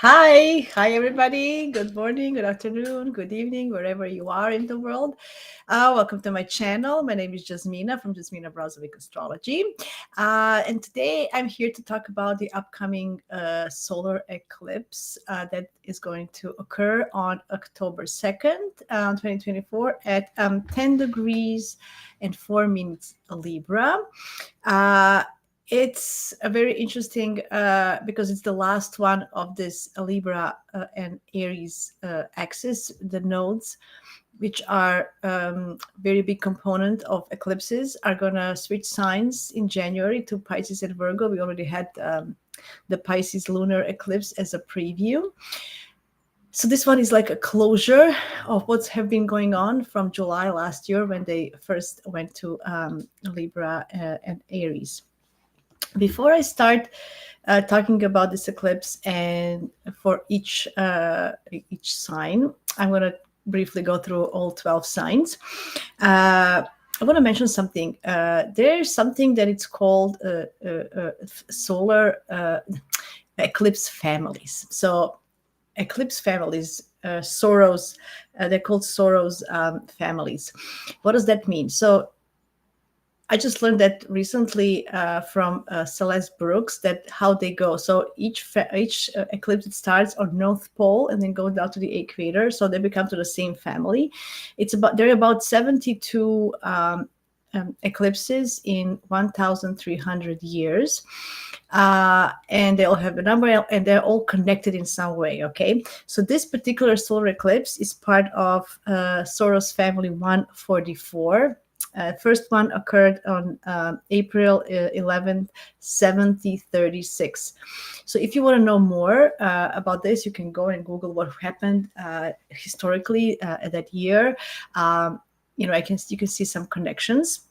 Hi everybody. Good morning, good afternoon, good evening, wherever you are in the world. Welcome to my channel. My name is Jasmina from Jasmina Brazovic Astrology. And today I'm here to talk about the upcoming solar eclipse that is going to occur on October 2nd, 2024 at 10 degrees and 4 minutes Libra. It's a very interesting because it's the last one of this Libra and Aries axis, the nodes, which are very big component of eclipses, are going to switch signs in January to Pisces and Virgo. We already had the Pisces lunar eclipse as a preview. So this one is like a closure of what's have been going on from July last year when they first went to Libra and Aries. Before I start talking about this eclipse and for each sign, I'm going to briefly go through all 12 signs. I want to mention something. There's something that it's called solar eclipse families. So eclipse families, Soros, they're called Soros families. What does that mean? So I just learned that recently from Celeste Brooks, that how they go. So each eclipse, it starts on North Pole and then goes down to the equator. So they become to the same family. There are about 72 eclipses in 1,300 years. And they all have a number and they're all connected in some way. Okay. So this particular solar eclipse is part of Soros family 144. First one occurred on April 11th, 1736. So if you want to know more about this, you can go and Google what happened historically that year. You can see some connections.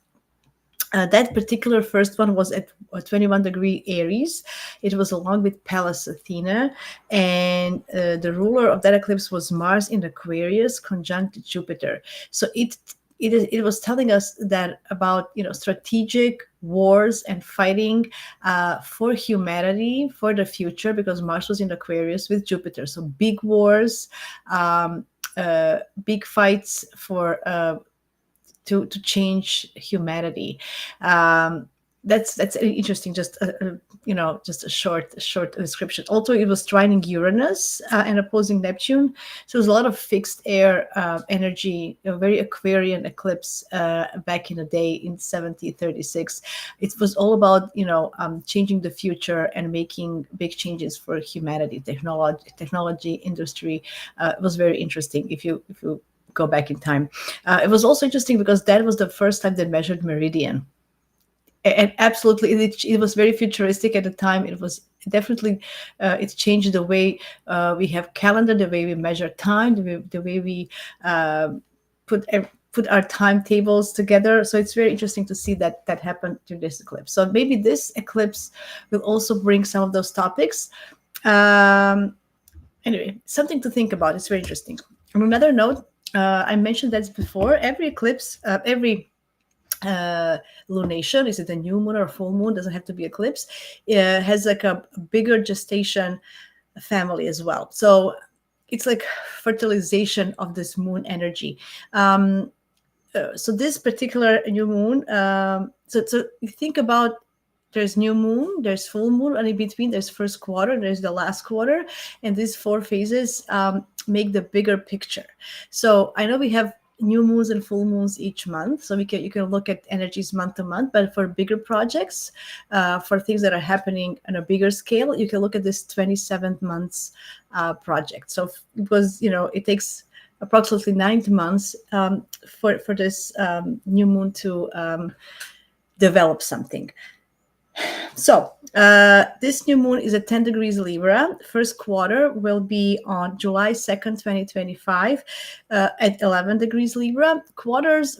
That particular first one was at 21 degree Aries. It was along with Pallas Athena, and the ruler of that eclipse was Mars in Aquarius conjunct Jupiter. So it was telling us that about strategic wars and fighting for humanity for the future, because Mars was in Aquarius with Jupiter. So big wars, big fights for to change humanity. That's interesting. Just just a short description. Also, it was trining Uranus and opposing Neptune, so it was a lot of fixed air energy. A very Aquarian eclipse back in the day in 1736. It was all about changing the future and making big changes for humanity. Technology, industry. It was very interesting. If you go back in time, it was also interesting because that was the first time they measured meridian. And absolutely, it was very futuristic at the time. It was definitely, it changed the way we have calendar, the way we measure time, the way we put our timetables together. So it's very interesting to see that happened to this eclipse. So maybe this eclipse will also bring some of those topics. Anyway, something to think about. It's very interesting. On another note, I mentioned that before. Every eclipse, every lunation, is it a new moon or a full moon, doesn't have to be eclipse, has like a bigger gestation family as well. So it's like fertilization of this moon energy. So this particular new moon, so you think about, there's new moon, there's full moon, and in between there's first quarter, there's the last quarter, and these four phases make the bigger picture. So I know we have new moons and full moons each month, so you can look at energies month to month. But for bigger projects, for things that are happening on a bigger scale, you can look at this 27 months project. So because it takes approximately 9 months for this new moon to develop something. So this new moon is at 10 degrees Libra. First quarter will be on July 2nd, 2025 at 11 degrees Libra.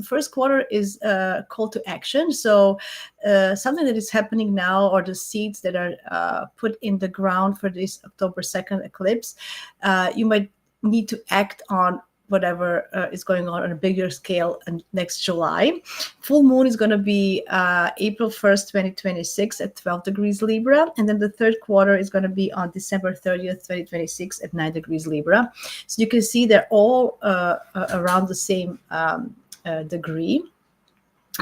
First quarter is call to action. So something that is happening now, or the seeds that are put in the ground for this October 2nd eclipse, you might need to act on whatever is going on a bigger scale next July. Full moon is going to be April 1st, 2026 at 12 degrees Libra. And then the third quarter is going to be on December 30th, 2026 at 9 degrees Libra. So you can see they're all around the same degree.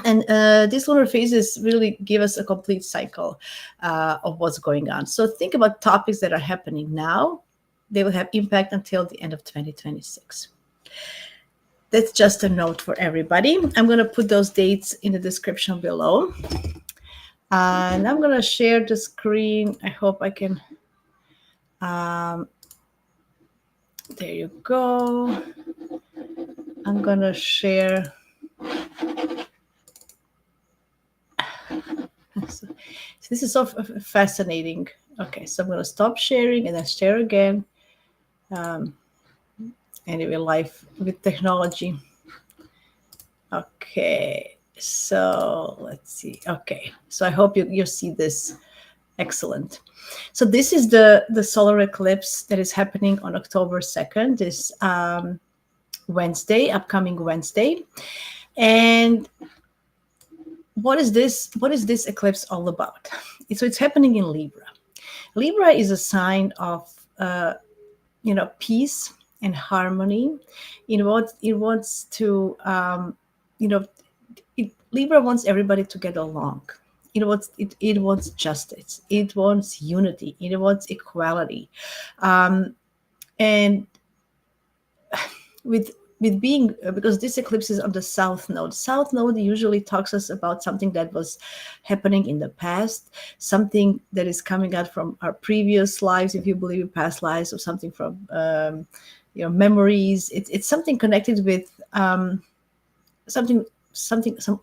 And these lunar phases really give us a complete cycle of what's going on. So think about topics that are happening now. They will have impact until the end of 2026. That's just a note for everybody. I'm going to put those dates in the description below. And I'm going to share the screen. I hope I can. There you go. I'm going to share. So this is so fascinating. Okay, so I'm going to stop sharing and then share again. Anyway, life with technology. Okay, so let's see. Okay, so I hope you see this. Excellent. So this is the solar eclipse that is happening on October 2nd, this Wednesday, upcoming Wednesday. And what is this eclipse all about? So it's happening in Libra. Libra is a sign of peace and harmony. It wants to Libra wants everybody to get along. It wants justice. It wants unity. It wants equality, and with being, because this eclipse is on the south node. South node usually talks us about something that was happening in the past, something that is coming out from our previous lives, if you believe in past lives, or something from memories. It's something connected with some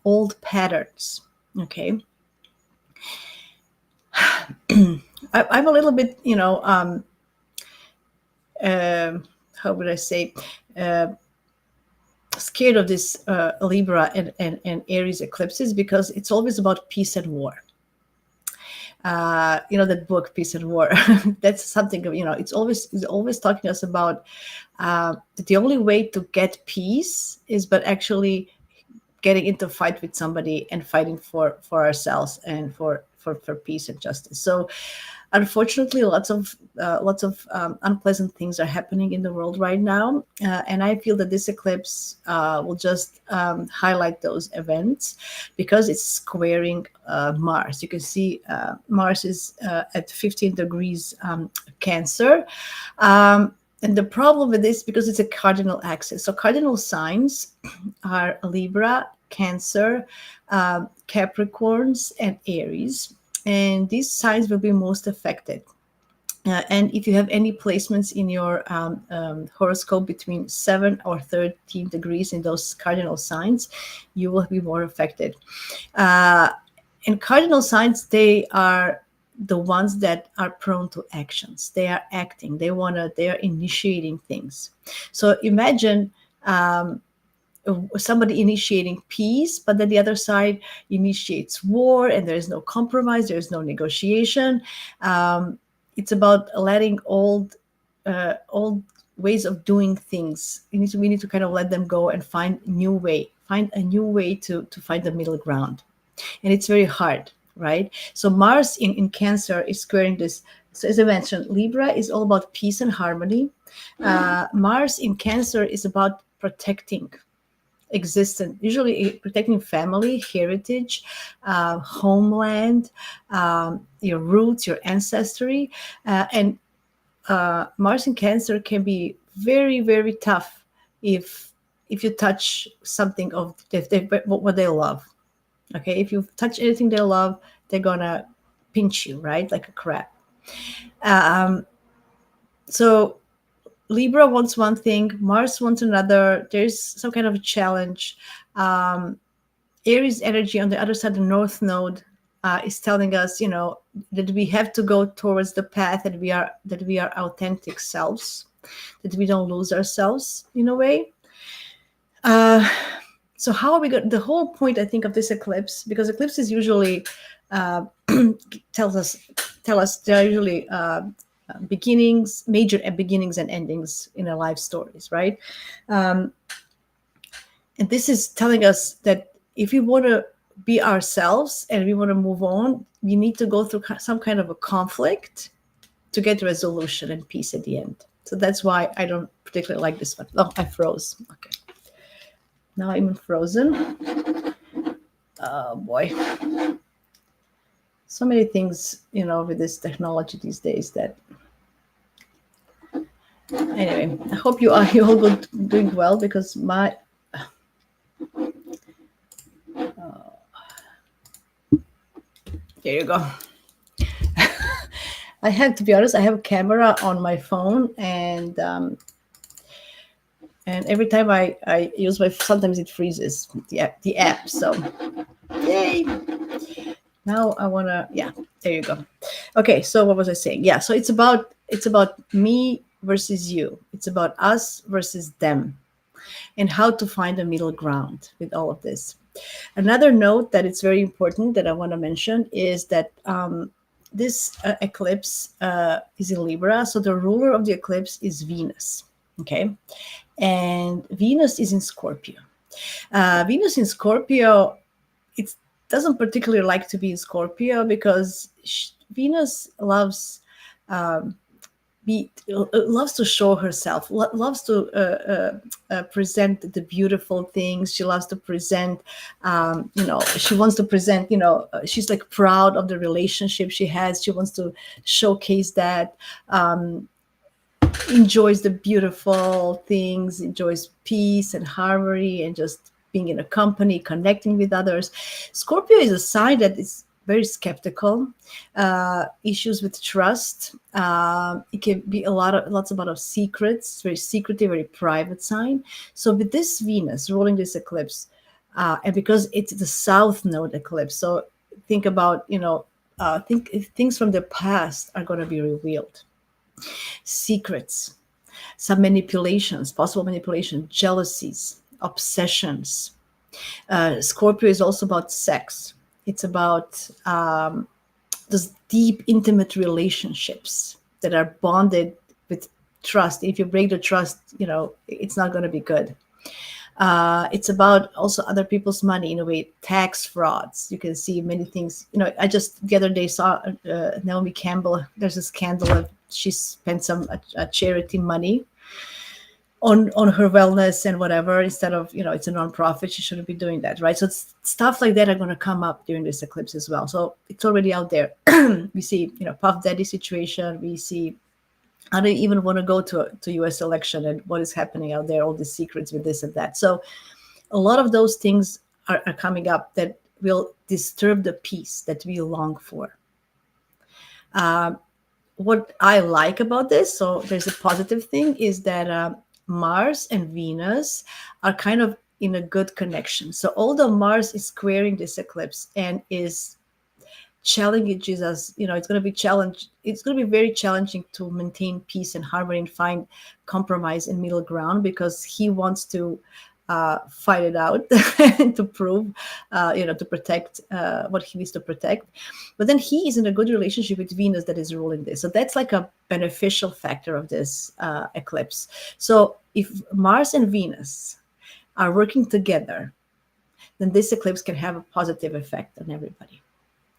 old patterns. Okay. I'm a little bit, how would I say, scared of this Libra and Aries eclipses, because it's always about peace and war. That book, Peace and War. That's something, it's always talking to us about the only way to get peace is but actually getting into a fight with somebody and fighting for ourselves and for peace and justice. So unfortunately, lots of unpleasant things are happening in the world right now, and I feel that this eclipse will just highlight those events, because it's squaring Mars. You can see Mars is at 15 degrees Cancer. And the problem with this, because it's a cardinal axis. So cardinal signs are Libra, Cancer, Capricorns, and Aries. And these signs will be most affected. And if you have any placements in your horoscope between 7 or 13 degrees in those cardinal signs, you will be more affected. And cardinal signs, they are the ones that are prone to actions. They are acting. They are initiating things. So imagine somebody initiating peace, but then the other side initiates war, and there is no compromise. There is no negotiation. It's about letting old ways of doing things. We need to kind of let them go and find a new way to find the middle ground. And it's very hard. Right? So Mars in Cancer is squaring this. So as I mentioned, Libra is all about peace and harmony. Mars in Cancer is about protecting existence, usually protecting family, heritage, homeland, your roots, your ancestry. And Mars in Cancer can be very, very tough if you touch something of what they love. Okay, if you touch anything they love, they're gonna pinch you, right? Like a crab. So Libra wants one thing, Mars wants another. There's some kind of a challenge. Aries energy on the other side, the North Node, is telling us, that we have to go towards the path that we are authentic selves, that we don't lose ourselves in a way. So how are we going? The whole point, I think, of this eclipse, because eclipses usually tell us they are usually beginnings, major beginnings and endings in our life stories, right? And this is telling us that if we want to be ourselves and we want to move on, we need to go through some kind of a conflict to get resolution and peace at the end. So that's why I don't particularly like this one. Oh, I froze. Okay. Now I'm frozen. Oh boy. So many things, with this technology these days that. Anyway, I hope you all good, doing well, because my. There you go. I have to be honest. I have a camera on my phone, and every time I use sometimes it freezes the app. So, yay! Now I wanna, yeah. There you go. Okay, so what was I saying? Yeah, so it's about me versus you. It's about us versus them, and how to find a middle ground with all of this. Another note that it's very important that I want to mention is that this eclipse is in Libra, so the ruler of the eclipse is Venus. Okay, and Venus is in Scorpio. Venus in Scorpio, it doesn't particularly like to be in Scorpio because Venus loves loves to show herself, loves to present the beautiful things. She loves to present, she wants to present, she's like proud of the relationship she has. She wants to showcase that, enjoys the beautiful things, enjoys peace and harmony and just being in a company, connecting with others. Scorpio is a sign that is very skeptical, issues with trust. It can be lots of secrets. It's very secretive, very private sign. So with this Venus ruling this eclipse, and because it's the South Node eclipse, so think about, things from the past are going to be revealed. Secrets, some manipulations, possible manipulation, jealousies, obsessions. Scorpio is also about sex. It's about those deep, intimate relationships that are bonded with trust. If you break the trust, it's not going to be good. It's about also other people's money, in a way, tax frauds. You can see many things. I just the other day saw Naomi Campbell. There's a scandal of she spent some charity money on her wellness and whatever, instead of, it's a nonprofit. She shouldn't be doing that, right? So it's stuff like that are going to come up during this eclipse as well. So it's already out there. We see, Puff Daddy situation. We see, I don't even want to go to U.S. election and what is happening out there, all the secrets with this and that. So a lot of those things are coming up that will disturb the peace that we long for. What I like about this, so there's a positive thing, is that Mars and Venus are kind of in a good connection. So although Mars is squaring this eclipse and is challenges us, it's going to be it's going to be very challenging to maintain peace and harmony and find compromise and middle ground, because he wants to fight it out and to prove, to protect what he needs to protect. But then he is in a good relationship with Venus that is ruling this. So that's like a beneficial factor of this eclipse. So if Mars and Venus are working together, then this eclipse can have a positive effect on everybody.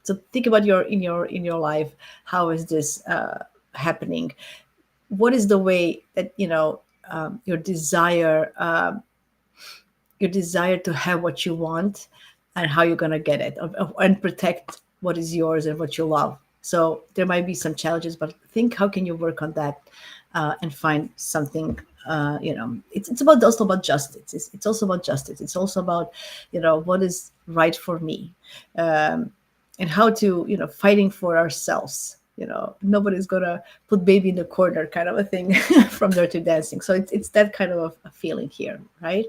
So think about in your life, how is this happening? What is the way that your desire to have what you want, and how you're going to get it, and protect what is yours and what you love. So there might be some challenges, but think, how can you work on that and find something? It's also about justice. It's also about justice. It's also about what is right for me, and how to fighting for ourselves. Nobody's gonna put baby in the corner, kind of a thing, from Dirty Dancing. So it's that kind of a feeling here, right?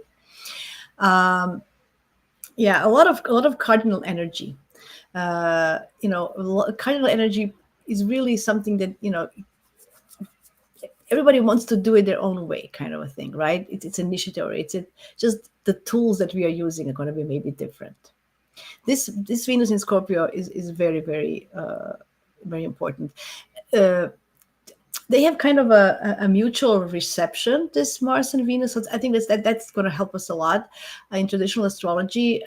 Yeah, a lot of cardinal energy. Cardinal energy is really something that everybody wants to do it their own way, kind of a thing, right? It's initiative. Just the tools that we are using are going to be maybe different. This Venus in Scorpio is very, very very important. they have kind of a mutual reception, this Mars and Venus. So I think that's going to help us a lot. In traditional astrology,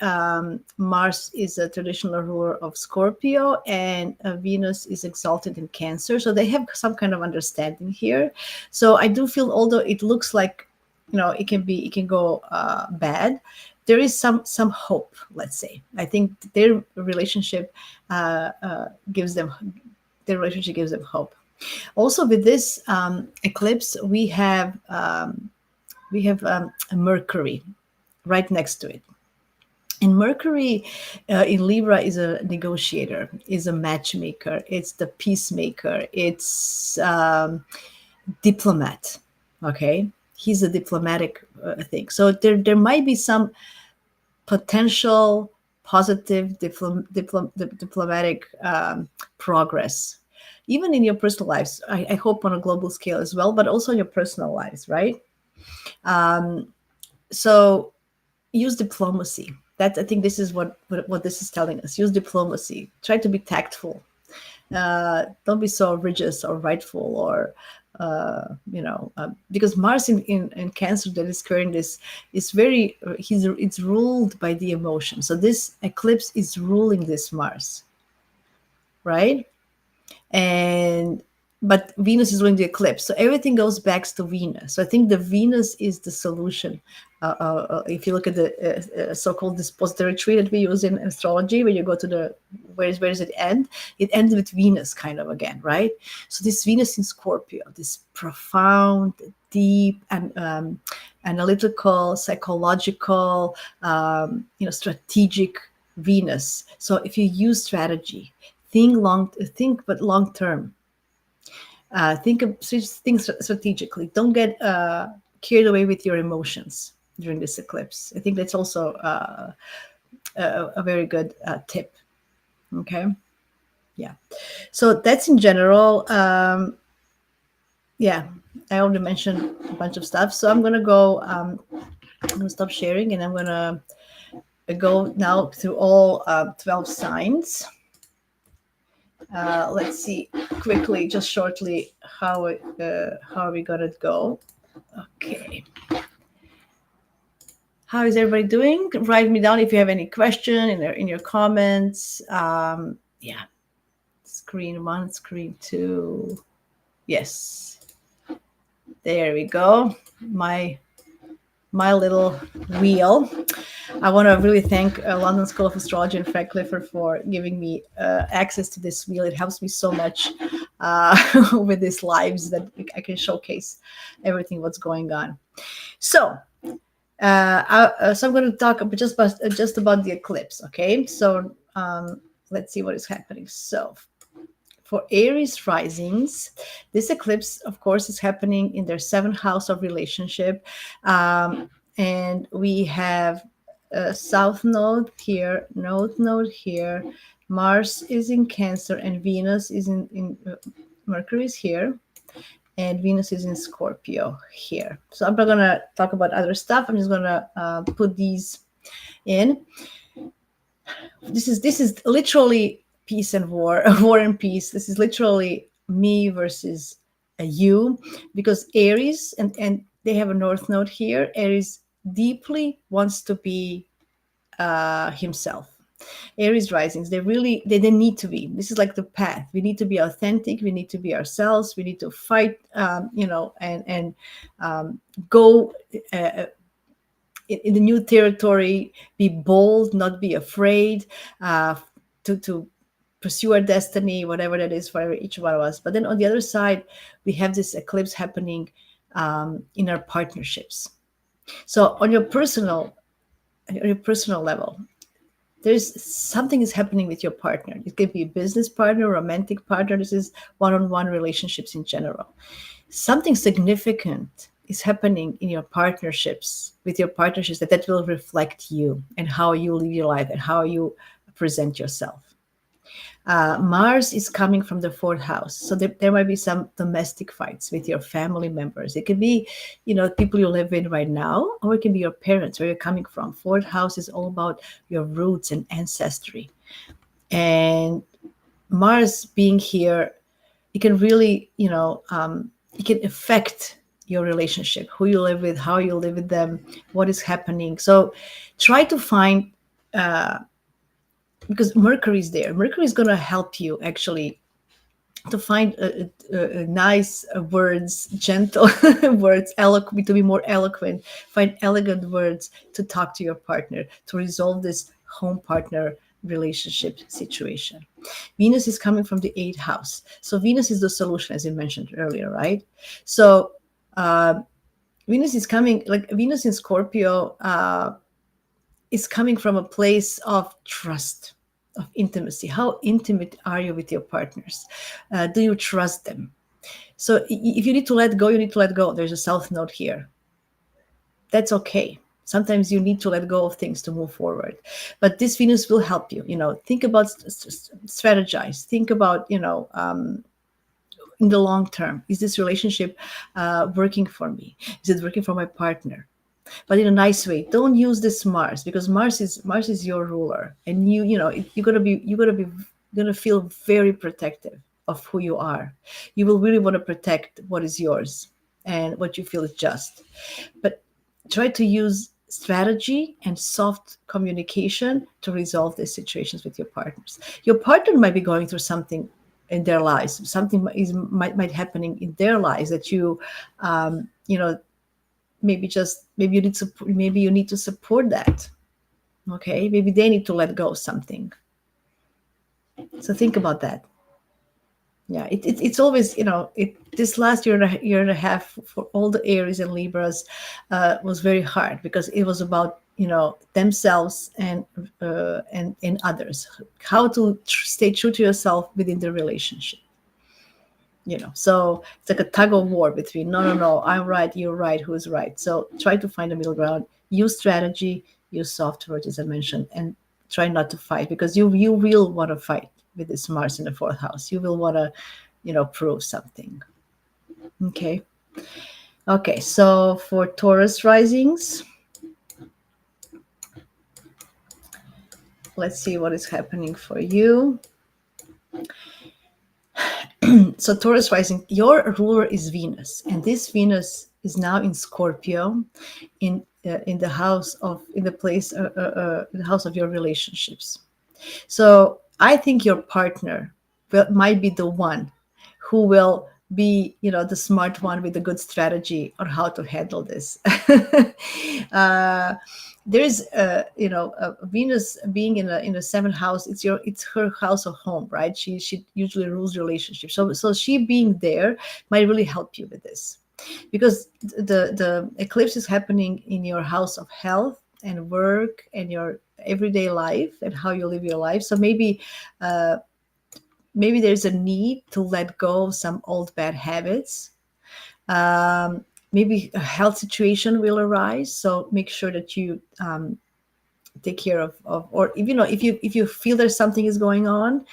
Mars is a traditional ruler of Scorpio, and Venus is exalted in Cancer. So they have some kind of understanding here. So I do feel, although it looks like, it can go bad, there is some hope. Let's say I think their relationship gives them hope. Also, with this eclipse, we have Mercury right next to it. And Mercury in Libra is a negotiator, is a matchmaker, it's the peacemaker, it's diplomat. Okay, he's a diplomatic thing. So there might be some potential positive diplomatic progress, even in your personal lives. I hope on a global scale as well, but also in your personal lives, right? So use diplomacy. That, I think, this is what this is telling us. Use diplomacy. Try to be tactful. Don't be so rigid or rightful, or because Mars in Cancer, that is carrying this, is very, it's ruled by the emotion. So this eclipse is ruling this Mars, right? But Venus is ruling the eclipse, so everything goes back to Venus. So I think the Venus is the solution. If you look at the so-called dispository tree that we use in astrology, where you go to the where does it end? It ends with Venus, kind of, again, right? So this Venus in Scorpio, this profound, deep, and analytical, psychological, strategic Venus. So if you use strategy, think but long term. Think strategically. Don't get carried away with your emotions during this eclipse. I think that's also a very good tip. Okay. Yeah. So that's in general. Yeah, I already mentioned a bunch of stuff. So I'm going to go, I'm going to stop sharing, and I'm going to go now through all 12 signs. Let's see quickly, just shortly, how are we gonna go? Okay. How is everybody doing? Write me down if you have any question in your comments. Yeah. Screen 1, screen 2. Yes. There we go. My little wheel. I want to really thank London School of Astrology and Frank Clifford for giving me access to this wheel. It helps me so much with these lives, that I can showcase everything what's going on. So, I'm going to talk just about the eclipse. Okay, so let's see what is happening. So, for Aries risings, this eclipse, of course, is happening in their 7th house of relationship. And we have a South Node here, North Node here. Mars is in Cancer, and Venus is in Mercury is here, and Venus is in Scorpio here. So I'm not going to talk about other stuff. I'm just going to put these in. This is literally peace and war, war and peace. This is literally me versus you, because Aries, and they have a North Node here. Aries deeply wants to be himself. Aries risings, they need to be. This is like the path. We need to be authentic. We need to be ourselves. We need to fight, and go in the new territory. Be bold, not be afraid, to pursue our destiny, whatever that is for each one of us. But then on the other side, we have this eclipse happening in our partnerships. So on your personal level, there's something is happening with your partner. It could be a business partner, romantic partner. This is one-on-one relationships in general. Something significant is happening in your partnerships, that will reflect you and how you live your life and how you present yourself. Mars is coming from the 4th house. So there might be some domestic fights with your family members. It could be, people you live in right now, or it can be your parents, where you're coming from. 4th house is all about your roots and ancestry. And Mars being here, it can really, it can affect your relationship, who you live with, how you live with them, what is happening. So try to find, because Mercury is there. Mercury is going to help you actually to find nice words, gentle words, eloquent, to be more eloquent, find elegant words to talk to your partner, to resolve this home partner relationship situation. Venus is coming from the 8th house. So Venus is the solution, as you mentioned earlier, right? So Venus is coming, like Venus in Scorpio, is coming from a place of trust, of intimacy. How intimate are you with your partners? Do you trust them? So if you need to let go, you need to let go. There's a south node here. That's okay. Sometimes you need to let go of things to move forward. But this Venus will help you. Think about, strategize. Think about, in the long term, is this relationship working for me? Is it working for my partner? But in a nice way. Don't use this Mars, because Mars is your ruler, and you're gonna feel very protective of who you are. You will really want to protect what is yours and what you feel is just. But try to use strategy and soft communication to resolve these situations with your partners. Your partner might be going through something in their lives. Something might happening in their lives that maybe you need to support that. Okay, maybe they need to let go of something. So think about that. Yeah, it's always, this last year and a half for all the Aries and Libras was very hard, because it was about, themselves and others, how to stay true to yourself within the relationship. So it's like a tug of war between, no, I'm right, you're right, who's right. So try to find a middle ground, use strategy, use soft words, as I mentioned, and try not to fight, because you will want to fight with this Mars in the 4th house. You will want to, prove something. Okay. So for Taurus risings, let's see what is happening for you. So Taurus rising, your ruler is Venus, and this Venus is now in Scorpio, in the house of the house of your relationships. So I think your partner might be the one who will be, the smart one with a good strategy on how to handle this. There's Venus being in the 7th house. It's her house of home, right? She usually rules relationships. So she being there might really help you with this, because the eclipse is happening in your house of health and work and your everyday life and how you live your life. So maybe there's a need to let go of some old bad habits. Maybe a health situation will arise, so make sure that you take care of or if you feel there's something is going on,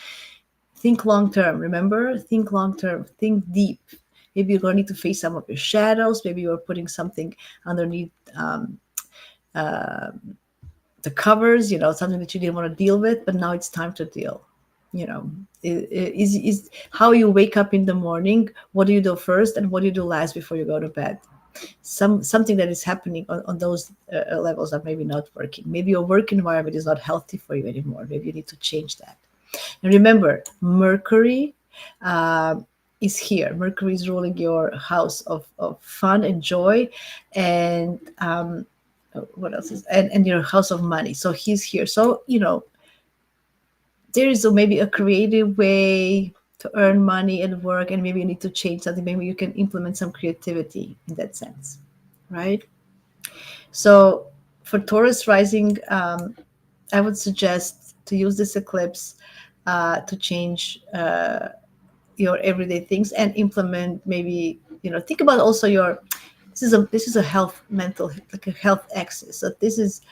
think long term. Remember, think long term, think deep. Maybe you're going to need to face some of your shadows. Maybe you're putting something underneath the covers, something that you didn't want to deal with, but now it's time to deal. Is how you wake up in the morning. What do you do first, and what do you do last before you go to bed? Something that is happening on those levels that maybe not working. Maybe your work environment is not healthy for you anymore. Maybe you need to change that. And remember, Mercury is here. Mercury is ruling your house of fun and joy, and what else is and your house of money. So he's here. So there is maybe a creative way to earn money and work, and maybe you need to change something. Maybe you can implement some creativity in that sense, right? So for Taurus rising, I would suggest to use this eclipse to change your everyday things and implement, maybe think about also your this is a health mental, like a health axis. So this is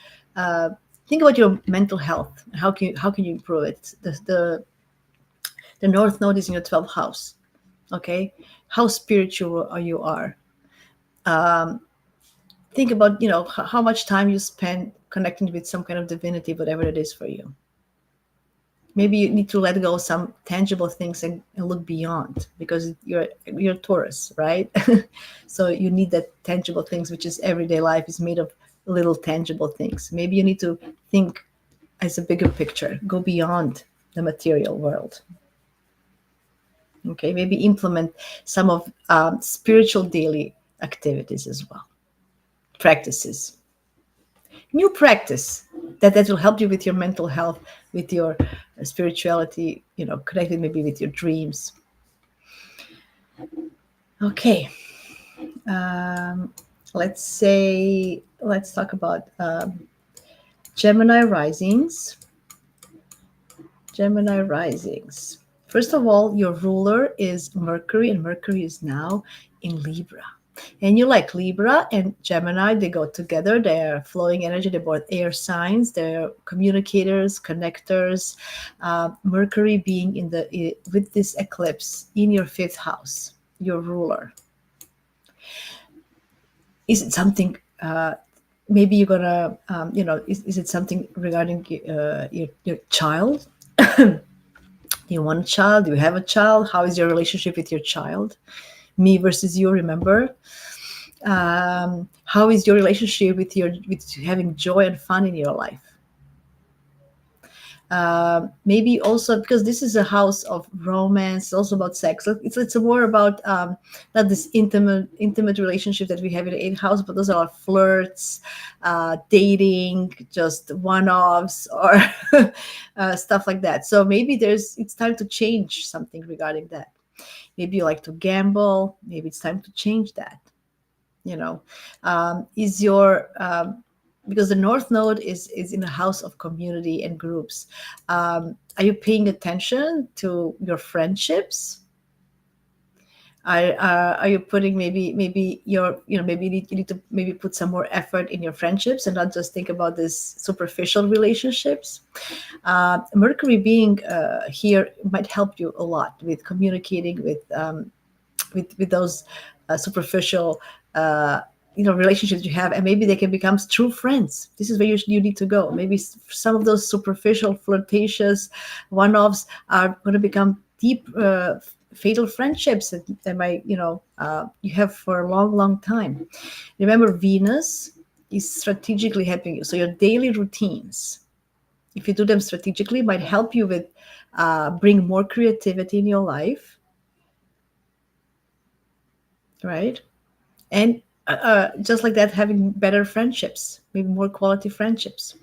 think about your mental health. How can you improve it? The North Node is in your 12th house. Okay, how spiritual you are. Think about how much time you spend connecting with some kind of divinity, whatever it is for you. Maybe you need to let go of some tangible things and look beyond, because you're Taurus, right? So you need that tangible things, which is everyday life is made of little tangible things. Maybe you need to think as a bigger picture, go beyond the material world. Okay, maybe implement some of spiritual daily activities as well, practices, new practice that will help you with your mental health, with your spirituality, connected maybe with your dreams. Okay, let's talk about Gemini risings. Gemini risings. First of all, your ruler is Mercury, and Mercury is now in Libra. And you like Libra and Gemini, they go together. They're flowing energy. They're both air signs. They're communicators, connectors. Mercury being with this eclipse in your fifth house, your ruler. Is it something? Maybe you're gonna, is it something regarding your child? Do you want a child? Do you have a child? How is your relationship with your child? Me versus you, remember? How is your relationship with having joy and fun in your life? Maybe also because this is a house of romance, also about sex. It's more about not this intimate relationship that we have in the eighth house, but those are flirts, dating, just one-offs, or stuff like that. So maybe it's time to change something regarding that. Maybe you like to gamble. Maybe it's time to change that. Is your because the North Node is in the house of community and groups. Are you paying attention to your friendships? Are you putting maybe your maybe you need to maybe put some more effort in your friendships and not just think about this superficial relationships? Mercury being here might help you a lot with communicating with those superficial relationships you have, and maybe they can become true friends. This is where you need to go. Maybe some of those superficial, flirtatious one-offs are going to become deep, fatal friendships that might you have for a long time. Remember, Venus is strategically helping you. So your daily routines, if you do them strategically, might help you with bring more creativity in your life, right? And just like that, having better friendships, maybe more quality friendships.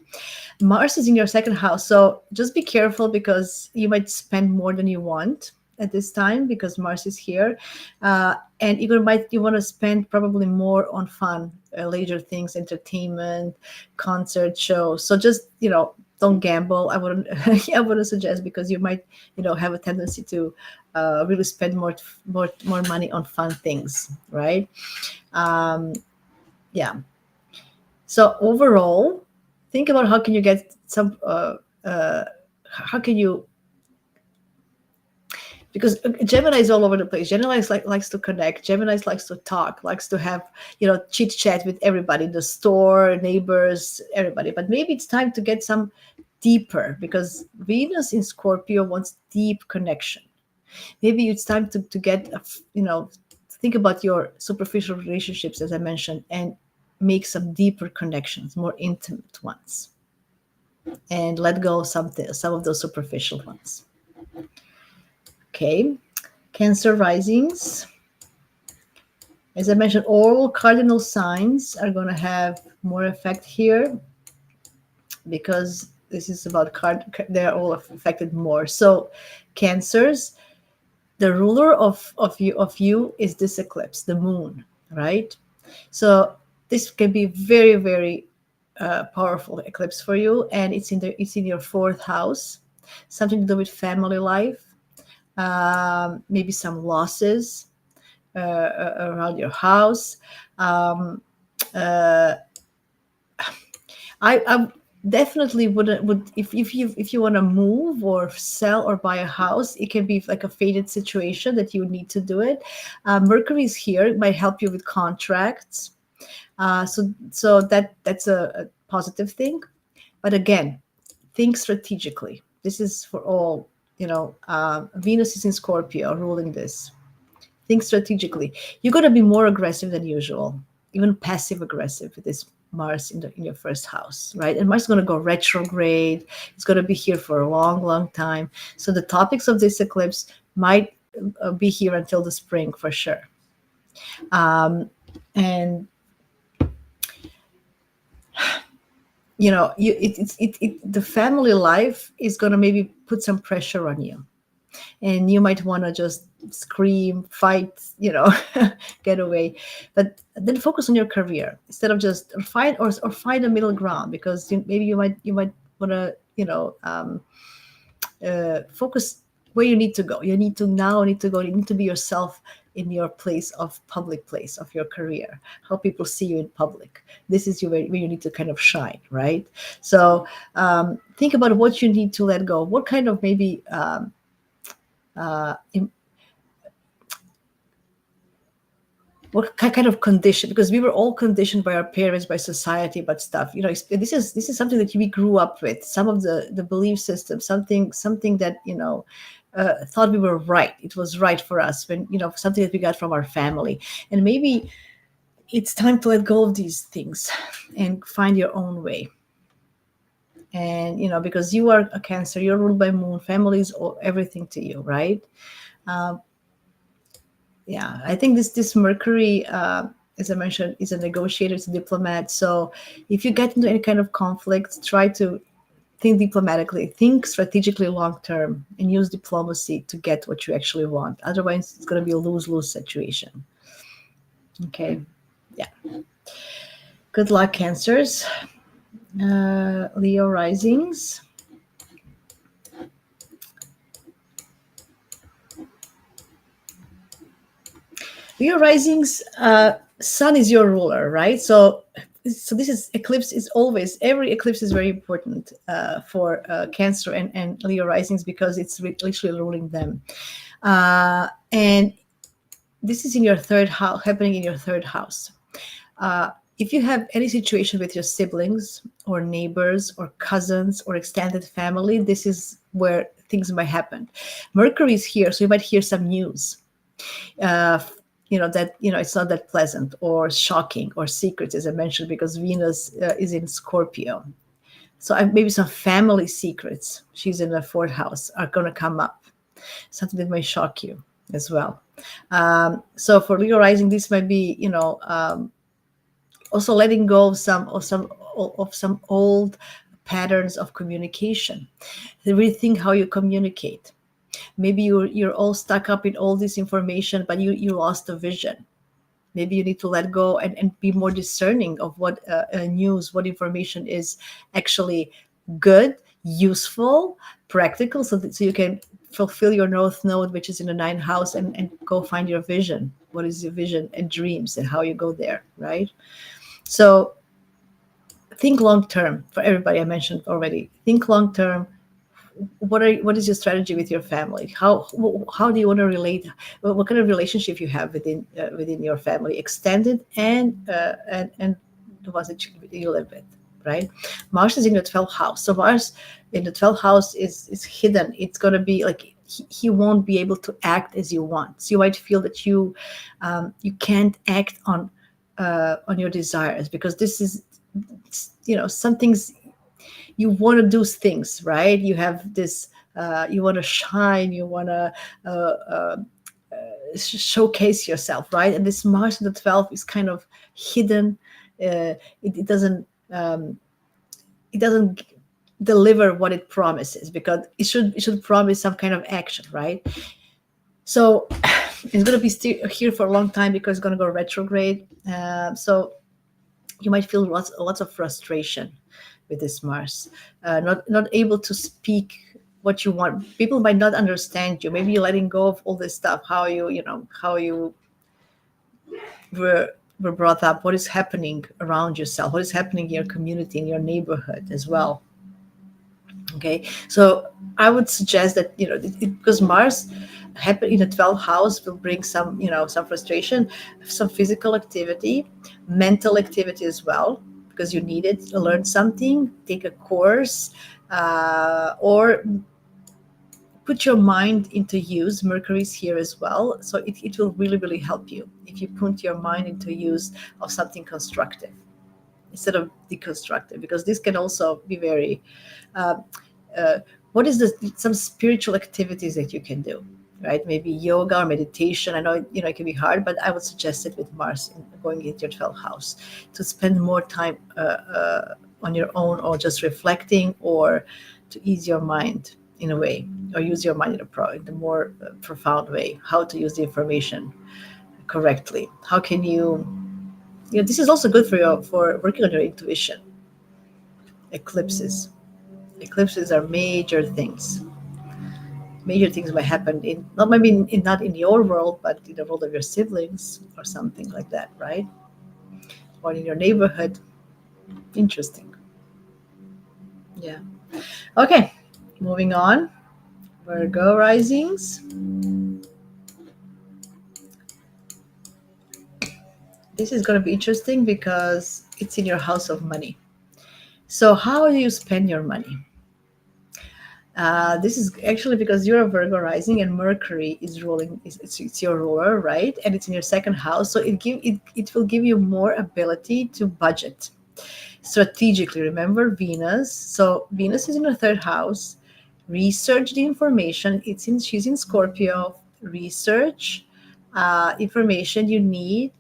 Mars is in your second house, so just be careful because you might spend more than you want at this time because Mars is here, and you want to spend probably more on fun, leisure things, entertainment, concert shows. So just don't gamble. I wouldn't I wouldn't suggest, because you might have a tendency to really spend more money on fun things, right? Yeah. So overall, think about how can you get some how can you, because Gemini is all over the place. Gemini likes to connect. Gemini likes to talk, likes to have chit chat with everybody, the store, neighbors, everybody. But maybe it's time to get some deeper, because Venus in Scorpio wants deep connection. Maybe it's time to get think about your superficial relationships, as I mentioned, and make some deeper connections, more intimate ones, and let go of some of those superficial ones. Okay, Cancer risings. As I mentioned, all cardinal signs are going to have more effect here, because this is about they're all affected more. So Cancers, the ruler of you is this eclipse, the moon, right? So this can be very, very powerful eclipse for you, and it's in your fourth house, something to do with family life, maybe some losses around your house. I definitely would if you want to move or sell or buy a house, it can be like a fated situation that you need to do it. Mercury is here, it might help you with contracts, so that's a positive thing. But again, think strategically. This is for all, Venus is in Scorpio ruling this. Think strategically. You're going to be more aggressive than usual, even passive aggressive with this Mars in your first house, right? And Mars is going to go retrograde. It's going to be here for a long, long time. So the topics of this eclipse might be here until the spring for sure. And the family life is going to maybe put some pressure on you, and you might want to just scream, fight, get away. But then focus on your career instead of just find a middle ground, because maybe you might want to focus where you need to go. You need to be yourself in your public place of your career, how people see you in public. This is where you need to kind of shine, right? So think about what you need to let go. What kind of maybe what kind of condition, because we were all conditioned by our parents, by society, but stuff, this is something that we grew up with, some of the belief system, something that thought we were right, it was right for us, when something that we got from our family. And maybe it's time to let go of these things and find your own way. And because you are a Cancer, you're ruled by Moon, family is everything to you, right? Yeah, I think this Mercury, as I mentioned, is a negotiator, it's a diplomat. So if you get into any kind of conflict, try to think diplomatically, think strategically long term, and use diplomacy to get what you actually want. Otherwise, it's going to be a lose-lose situation. Okay, yeah. Good luck, Cancers. Leo risings. Leo risings, Sun is your ruler, right? So this is eclipse is always, every eclipse is very important for Cancer and Leo risings, because it's literally ruling them. And this is in your third house, happening in your third house. If you have any situation with your siblings or neighbors or cousins or extended family, this is where things might happen. Mercury is here, so you might hear some news. It's not that pleasant or shocking or secrets, as I mentioned, because Venus is in Scorpio. So maybe some family secrets, she's in the fourth house, are going to come up. Something that might shock you as well. So for Leo rising, this might be, also letting go of some old patterns of communication. Rethink how you communicate. Maybe you're all stuck up in all this information, but you lost a vision. Maybe you need to let go and be more discerning of what news, what information is actually good, useful, practical, so you can fulfill your North Node, which is in the ninth house, and go find your vision. What is your vision and dreams, and how you go there, right? So think long term for everybody. I mentioned already. Think long term. What is your strategy with your family? How do you want to relate? What kind of relationship you have within your family, extended and the ones that you live with, right? Mars is in the 12th house, so Mars in the 12th house is hidden. It's going to be like he won't be able to act as you want. So you might feel that you can't act on your desires, because this is some things. You want to do things, right? You have this, you want to shine, you want to showcase yourself, right? And this Mars in the 12th is kind of hidden. It doesn't deliver what it promises, because it should promise some kind of action, right? So it's going to be here for a long time, because it's going to go retrograde. So you might feel lots of frustration with this Mars, not able to speak what you want. People might not understand you. Maybe you're letting go of all this stuff, how you were brought up, what is happening around yourself, what is happening in your community, in your neighborhood as well. Okay, so I would suggest that because Mars happen in the 12th house will bring some frustration, some physical activity, mental activity as well, because you need it to learn something, take a course, or put your mind into use. Mercury is here as well, so it will really, really help you if you put your mind into use of something constructive instead of deconstructive, because this can also be very uh, what is some spiritual activities that you can do, right? Maybe yoga or meditation. I know, it can be hard, but I would suggest it with Mars going into your 12th house, to spend more time on your own, or just reflecting, or to ease your mind in a way, or use your mind in a more profound way. How to use the information correctly. How can this is also good for working on your intuition. Eclipses. Eclipses are major things. Major things might happen not maybe not in your world, but in the world of your siblings or something like that, right? Or in your neighborhood. Interesting. Yeah. Okay. Moving on. Virgo risings. This is going to be interesting because it's in your house of money. So how do you spend your money? This is actually because you're a Virgo rising, and Mercury is ruling. It's your ruler, right? And it's in your second house, so it will give you more ability to budget strategically. Remember Venus. So Venus is in the third house. Research the information. She's in Scorpio. Research information you need,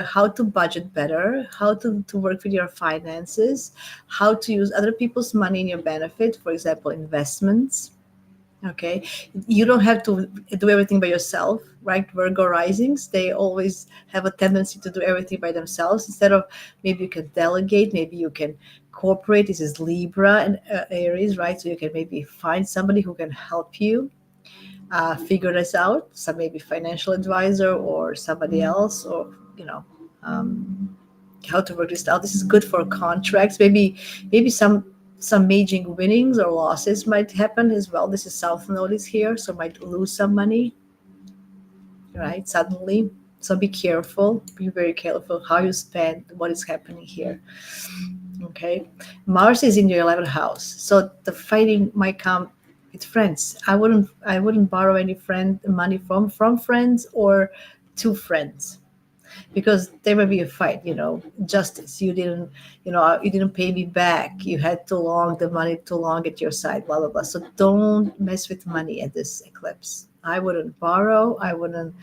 how to budget better, how to work with your finances, how to use other people's money in your benefit, for example, investments. Okay, you don't have to do everything by yourself, right? Virgo risings, they always have a tendency to do everything by themselves. Instead of, maybe you can delegate, maybe you can cooperate. This is Libra and Aries, right? So you can maybe find somebody who can help you figure this out. Some maybe financial advisor or somebody else, or how to work this out. This is good for contracts. Maybe some major winnings or losses might happen as well. This is South Node is here, so might lose some money, right? Suddenly. So be careful. Be very careful how you spend, what is happening here. Okay. Mars is in your 11th house, so the fighting might come with friends. I wouldn't borrow any money from friends or to friends, because there may be a fight. Justice. You didn't pay me back. You had the money too long at your side. Blah blah blah. So don't mess with money at this eclipse. I wouldn't borrow. I wouldn't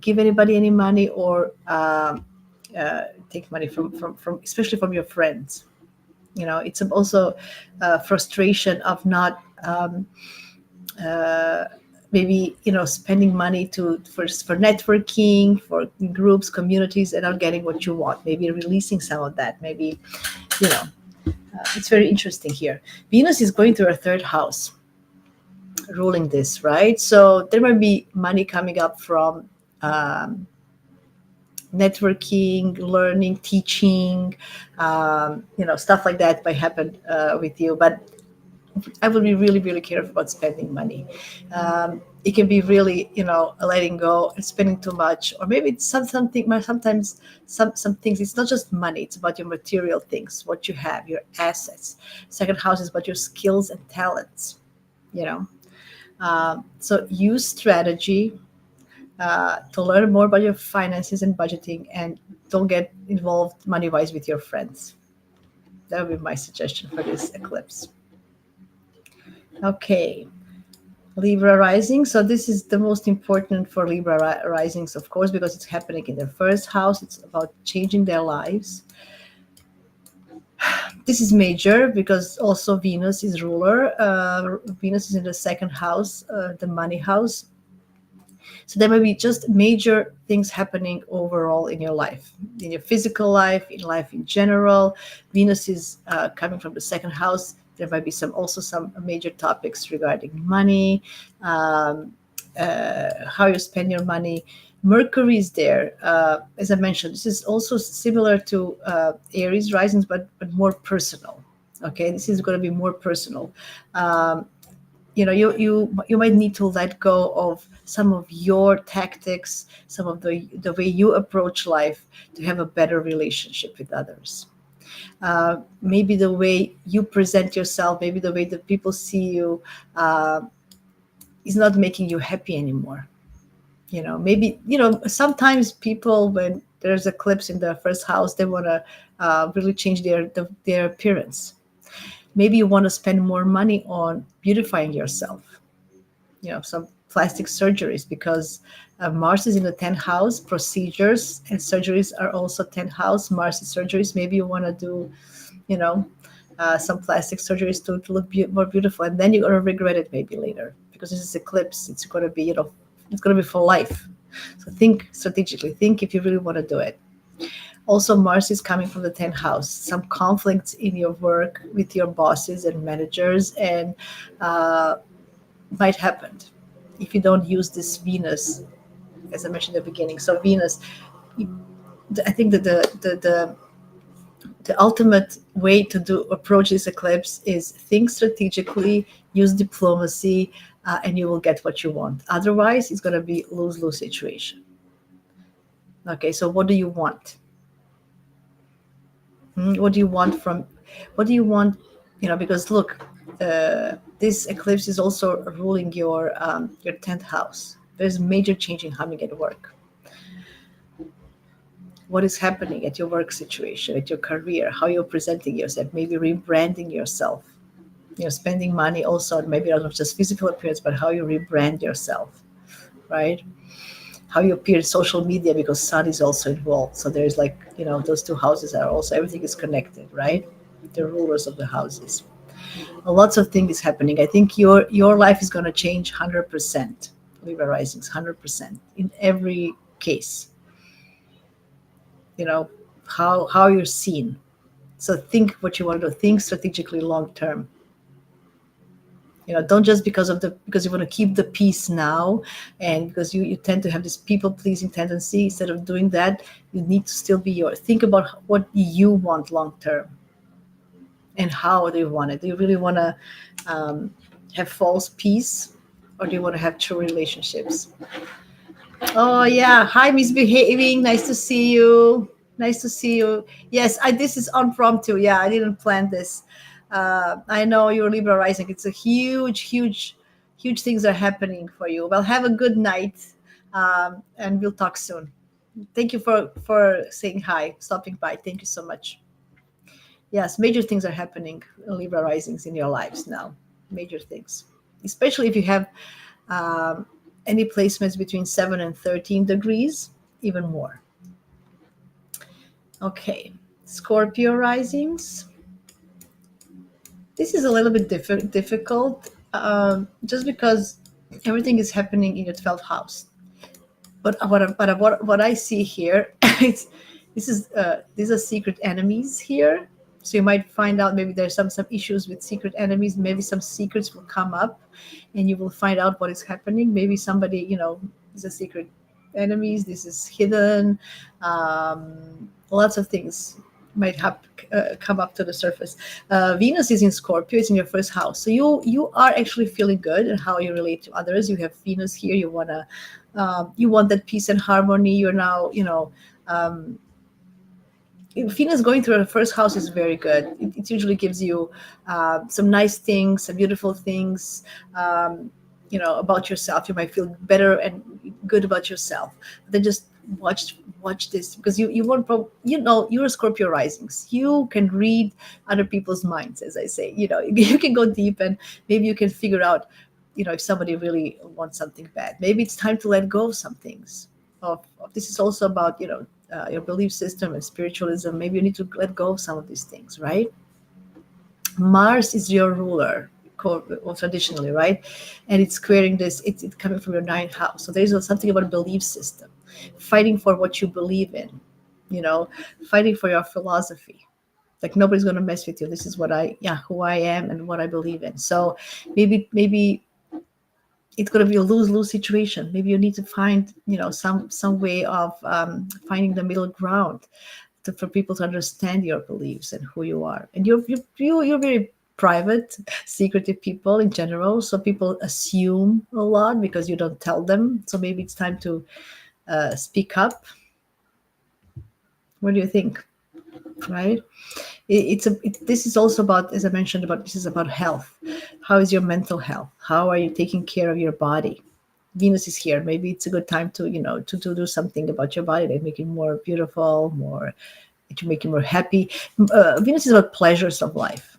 give anybody any money, or take money from especially from your friends. It's also frustration of not uh, maybe spending money for networking, for groups, communities, and not getting what you want. Maybe releasing some of that. Maybe you know it's very interesting here. Venus is going through her third house, ruling this, right? So there might be money coming up from networking, learning, teaching, stuff like that might happen with you. But I would be really, really careful about spending money. It can be really, letting go and spending too much, or maybe it's something. Sometimes some things. It's not just money; it's about your material things, what you have, your assets. Second house is about your skills and talents. You know, so use strategy to learn more about your finances and budgeting, and don't get involved money wise with your friends. That would be my suggestion for this eclipse. Okay. Libra rising. So this is the most important for Libra risings, of course, because it's happening in their first house. It's about changing their lives. This is major because also Venus is ruler. Venus is in the second house, the money house. So there may be just major things happening overall in your life, in your physical life, in life in general. Venus is coming from the second house. There might be some major topics regarding money, how you spend your money. Mercury is there. As I mentioned, this is also similar to Aries risings, but more personal. Okay, this is going to be more personal. You might need to let go of some of your tactics, some of the way you approach life, to have a better relationship with others. Maybe the way you present yourself, maybe the way that people see you, is not making you happy anymore. Maybe, sometimes people, when there's eclipse in the first house, they want to really change their appearance. Maybe you want to spend more money on beautifying yourself, some plastic surgeries, because Mars is in the 10th house. Procedures and surgeries are also 10th house. Mars is surgeries. Maybe you want to do, you know, some plastic surgeries to look more beautiful, and then you're gonna regret it maybe later, because this is eclipse. It's gonna be, it's gonna be for life. So think strategically. Think if you really want to do it. Also, Mars is coming from the 10th house. Some conflicts in your work with your bosses and managers, and might happen if you don't use this Venus, as I mentioned at the beginning. So Venus, I think that the ultimate way to approach this eclipse is think strategically, use diplomacy, and you will get what you want. Otherwise, it's going to be lose-lose situation. Okay, so what do you want? What do you want from? What do you want? Because look, this eclipse is also ruling your 10th house. There's major change in how you get work. What is happening at your work situation, at your career, how you're presenting yourself, maybe rebranding yourself. Spending money also, maybe not just physical appearance, but how you rebrand yourself, right? How you appear in social media, because Sun is also involved. So there's those two houses are also, everything is connected, right? The rulers of the houses. Lots of things happening. I think your life is going to change 100%. Libra risings, 100% in every case. How you're seen. So think what you want to do. Think strategically, long term. Don't just because you want to keep the peace now, and because you tend to have this people pleasing tendency. Instead of doing that, you need to still be think about what you want long term, and how do you want it. Do you really want to have false peace, or do you want to have true relationships? Oh yeah, hi misbehaving. Nice to see you. Nice to see you. Yes, this is impromptu. Yeah, I didn't plan this. I know you're Libra rising. It's a huge things are happening for you. Well, have a good night, and we'll talk soon. Thank you for saying hi, stopping by. Thank you so much. Yes, major things are happening, Libra risings, in your lives now. Major things, especially if you have any placements between 7 and 13 degrees, even more. Okay, Scorpio risings. This is a little bit difficult, just because everything is happening in your 12th house. But what I see here, these are secret enemies here. So you might find out maybe there's some issues with secret enemies. Maybe some secrets will come up, and you will find out what is happening. Maybe somebody, is a secret enemies. This is hidden. Lots of things might have come up to the surface. Venus is in Scorpio. It's in your first house, so you are actually feeling good in how you relate to others. You have Venus here. You want that peace and harmony. You're now, Venus going through the first house is very good. It usually gives you some nice things, some beautiful things, about yourself. You might feel better and good about yourself. But then just watch this, because you won't you're a Scorpio risings. You can read other people's minds, as I say. You can go deep, and maybe you can figure out, if somebody really wants something bad. Maybe it's time to let go of some things. This is also about your belief system and spiritualism. Maybe you need to let go of some of these things, right? Mars is your ruler, traditionally, right? And it's squaring this. It's coming from your 9th house. So there's something about a belief system, fighting for what you believe in, fighting for your philosophy. Like, nobody's going to mess with you. This is who I am and what I believe in. So maybe it's going to be a lose-lose situation. Maybe you need to find, some way of finding the middle ground for people to understand your beliefs and who you are. And you're very private, secretive people in general. So people assume a lot because you don't tell them. So maybe it's time to speak up. What do you think? Right? This is also about, as I mentioned, this is about health. How is your mental health? How are you taking care of your body? Venus is here. Maybe it's a good time to, to do something about your body that make it more beautiful, to make you more happy. Venus is about pleasures of life.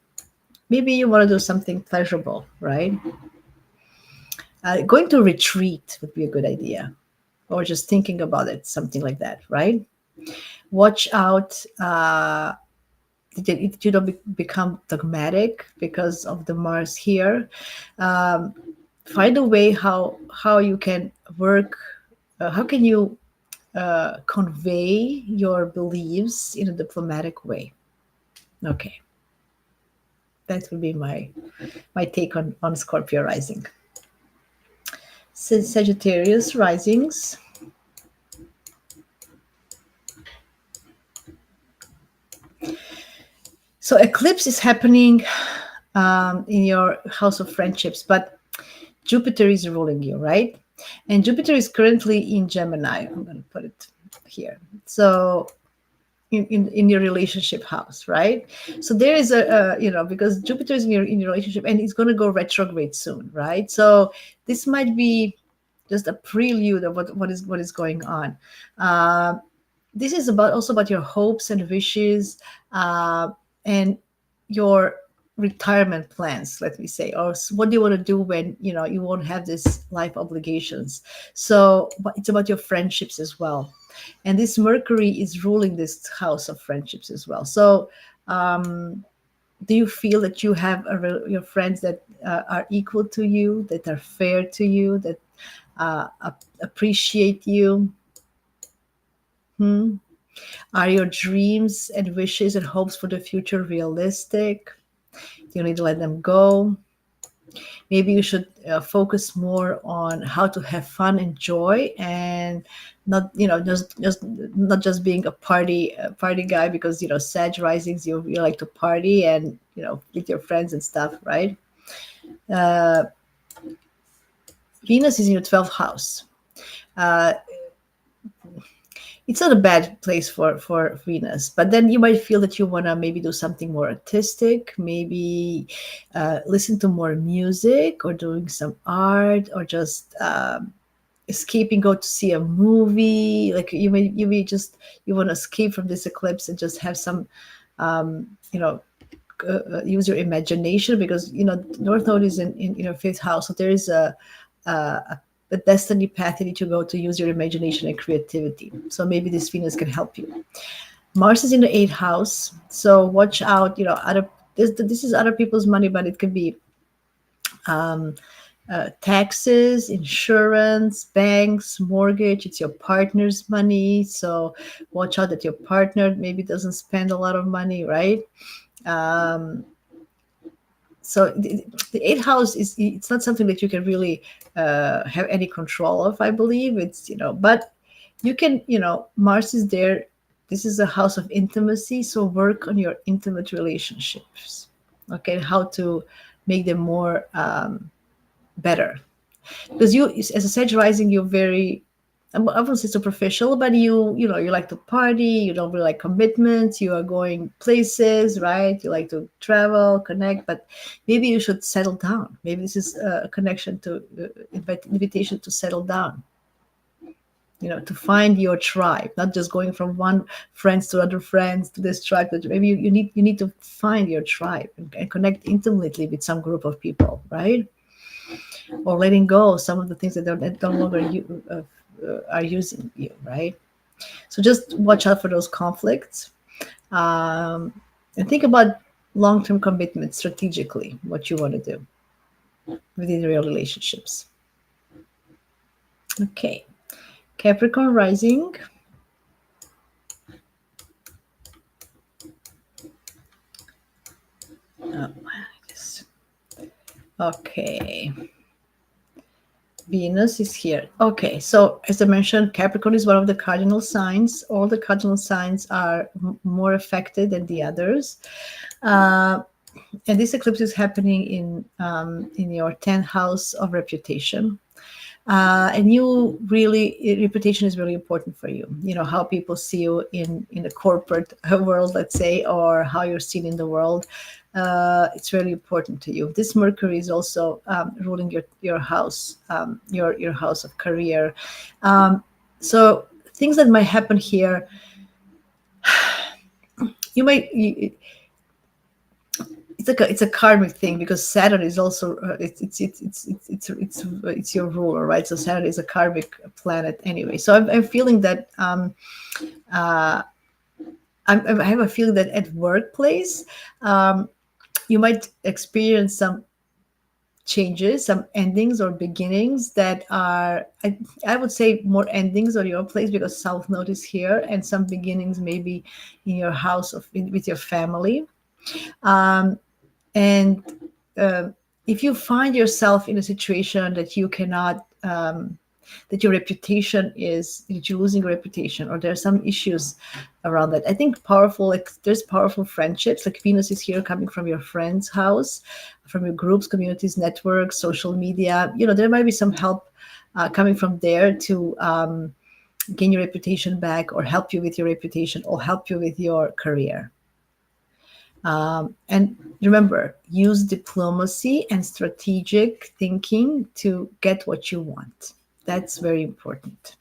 Maybe you want to do something pleasurable, right? Going to a retreat would be a good idea, or just thinking about it, something like that, right? Watch out that you don't become dogmatic because of the Mars here. Find a way how you can work. How can you convey your beliefs in a diplomatic way? Okay, that would be my take on Scorpio rising. Sagittarius risings. So eclipse is happening in your house of friendships, but Jupiter is ruling you, right? And Jupiter is currently in Gemini. I'm going to put it here. So in your relationship house, right? So there is because Jupiter is in your relationship, and it's going to go retrograde soon, right? So this might be just a prelude of what is going on. This is also about your hopes and wishes, and your retirement plans, let me say, or what do you want to do when you won't have this life obligations. So but it's about your friendships as well, and this Mercury is ruling this house of friendships as well. So do you feel that you have your friends that are equal to you, that are fair to you, that appreciate you? Are your dreams and wishes and hopes for the future realistic? Do you need to let them go? Maybe you should focus more on how to have fun and joy, and not just not just being a party guy, because Sag risings, you like to party and with your friends and stuff, right? Venus is in your 12th house. It's not a bad place for Venus, but then you might feel that you want to maybe do something more artistic, maybe listen to more music, or doing some art, or just escaping, go to see a movie. Like you may just you want to escape from this eclipse and just have some use your imagination, because North Node is in your 5th house, so there is a destiny path you need to go to use your imagination and creativity. So maybe this Venus can help you. Mars is in the 8th house, so watch out. This is other people's money, but it could be taxes, insurance, banks, mortgage. It's your partner's money, so watch out that your partner maybe doesn't spend a lot of money, right? So the 8th house it's not something that you can really have any control of, I believe. It's but you can, Mars is there. This is a house of intimacy, so work on your intimate relationships, okay? How to make them more better, because you, as a Sag rising, you're very, I wouldn't say superficial, but you like to party. You don't really like commitments. You are going places, right? You like to travel, connect, but maybe you should settle down. Maybe this is a connection to invitation to settle down. To find your tribe, not just going from one friends to other friends to this tribe. But maybe you need to find your tribe and connect intimately with some group of people, right? Or letting go of some of the things that no longer are using you, right? So just watch out for those conflicts, and think about long-term commitment strategically, what you want to do within real relationships. Okay, Capricorn rising. Okay. Venus is here. Okay, so as I mentioned, Capricorn is one of the cardinal signs. All the cardinal signs are more affected than the others. And this eclipse is happening in your 10th house of reputation. And you really, reputation is really important for you. You know, how people see you in the corporate world, let's say, or how you're seen in the world. It's very important to you. This Mercury is also ruling your house, your house of career. So things that might happen here, you might. It's a karmic thing, because Saturn is also it's your ruler, right? So Saturn is a karmic planet anyway. So I'm feeling that I have a feeling that at workplace, you might experience some changes, some endings or beginnings that are, I would say, more endings on your place, because South Node is here, and some beginnings maybe in your house with your family. And if you find yourself in a situation that you cannot, that your reputation is, that you're losing your reputation, or there are some issues around that, I think powerful, like there's powerful friendships, like Venus is here coming from your friend's house, from your groups, communities, networks, social media. You know, there might be some help coming from there to gain your reputation back, or help you with your reputation, or help you with your career. And remember, use diplomacy and strategic thinking to get what you want. That's very important.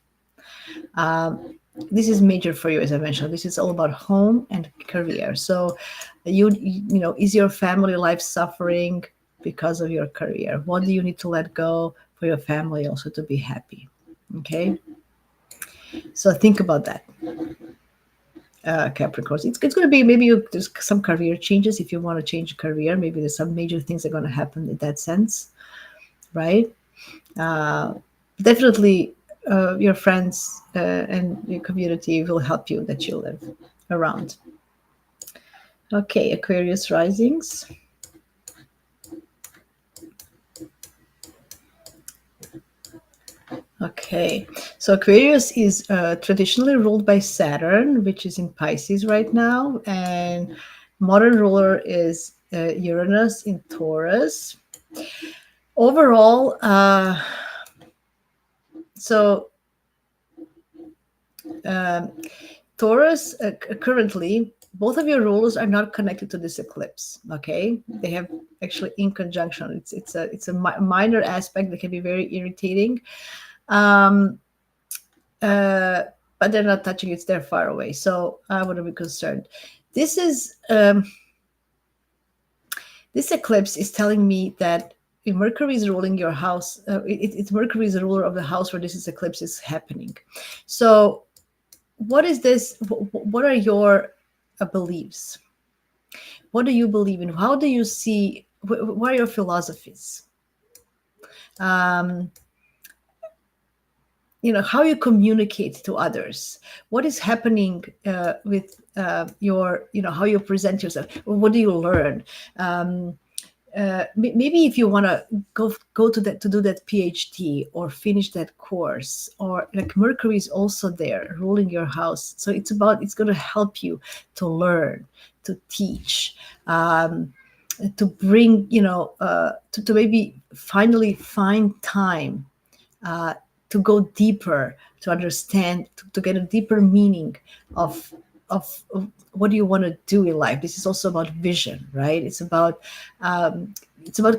This is major for you, as I mentioned. This is all about home and career. So, you know, is your family life suffering because of your career? What do you need to let go for your family also to be happy? Okay. So think about that. Capricorns. It's going to be, maybe there's some career changes. If you want to change a career, maybe there's some major things that are going to happen in that sense, right? Definitely, your friends and your community will help you that you live around. Okay, Aquarius risings. Okay, so Aquarius is traditionally ruled by Saturn, which is in Pisces right now, and modern ruler is Uranus in Taurus. Overall, so Taurus, currently, both of your rulers are not connected to this eclipse. Okay, they have actually in conjunction. It's a minor aspect that can be very irritating. But they're not touching, it's they're far away, so I wouldn't be concerned. This is this eclipse is telling me that if Mercury is ruling your house, it's Mercury is the ruler of the house where this eclipse is happening. So what is this? What are your beliefs? What do you believe in? How do you see? What are your philosophies? You know, how you communicate to others, what is happening with your, you know, how you present yourself, what do you learn? Maybe if you want to go to that, to do that PhD or finish that course, or like Mercury is also there ruling your house, so it's going to help you to learn, to teach, to bring, you know, to maybe finally find time to go deeper, to understand, to get a deeper meaning of what do you want to do in life. This is also about vision, right? It's about